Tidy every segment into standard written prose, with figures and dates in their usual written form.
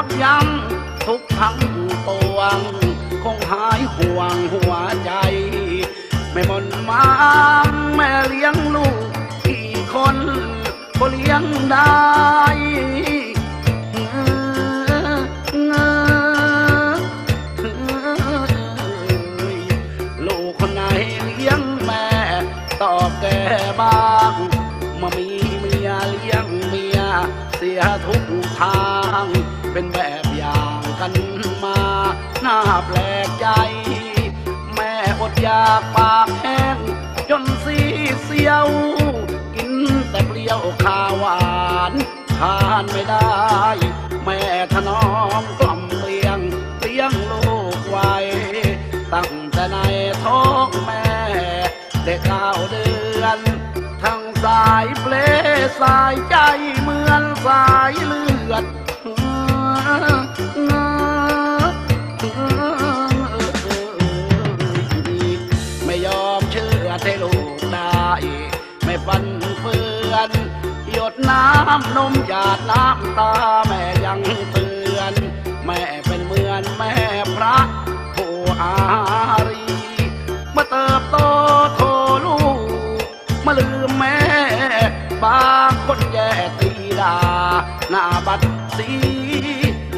ยับยั้งทุกทั้งปวงคงหายห่วงหัวใจไม่มนมางแม่เลี้ยงลูกกี่คนก็เลี้ยงได้ลูกคนไหนเลี้ยงแม่ตอบแกบ้างมามีเมียเลี้ยงเมียเสียทุกทางเป็นแบบอย่างกันมาน่าแปลกใจแม่อดอยากปากแห้งจนซีเซียวกินแต่เปรี้ยวข้าวหวานทานไม่ได้แม่ถนอมกล่อมเลี้ยงลูกไว้ตั้งแต่ในท้องแม่ได้9 เดือนทั้งสายเปลสายใจเหมือนสายเลือดไม่ยอมเชื่อให้ลูกได้ไม่ฟันเฟือนหยดน้ำนมหยาดน้ำตาแม่ยังเตือนแม่เป็นเหมือนแม่พระผู้อารีเมื่อเติบโตโทลูกมาลืมแม่บางคนแย่ตีดาหน้าบัดสี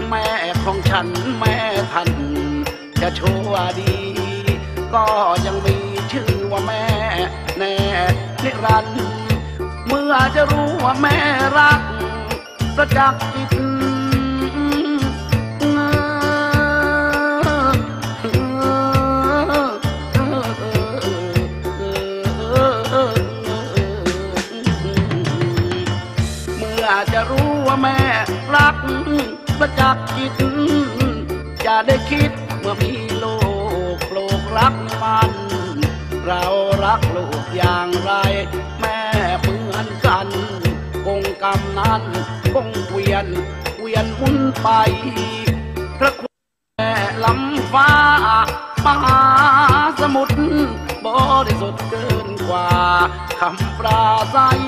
แม่ของฉันแม่ท่านจะชั่วดีก็ยังมีชื่อว่าแม่แน่นิรันดร์เมื่อจะรู้ว่าแม่รักประจักษ์จิตจะรู้ว่าแม่รักประจักษ์จิตจะได้คิดเมื่อมีลูกรักมันเรารักลูกอย่างไรแม่เหมือนกันกงกรรมนั้นคงเวียนหมุนไปพระคุณแม่ลำฟ้ามหาสมุทรบริสุทธิ์เกินกว่าคำปราศัย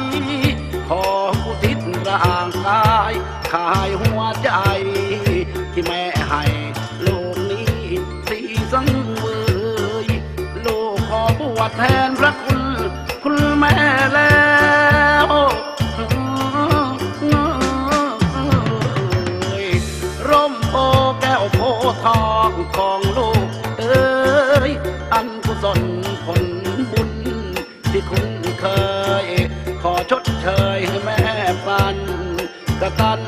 ขออุทิศร่างกายขายหัวใจที่แม่ให้ลูกนี้สีสังเวยลูกขอบวชแทนพระคุณแม่แล้วร่มโพแก้วโพทองของลูกเอ้ยอันกุศลผลบุญที่คุณเคยขอชดเชยให้แม่ปันกตัญ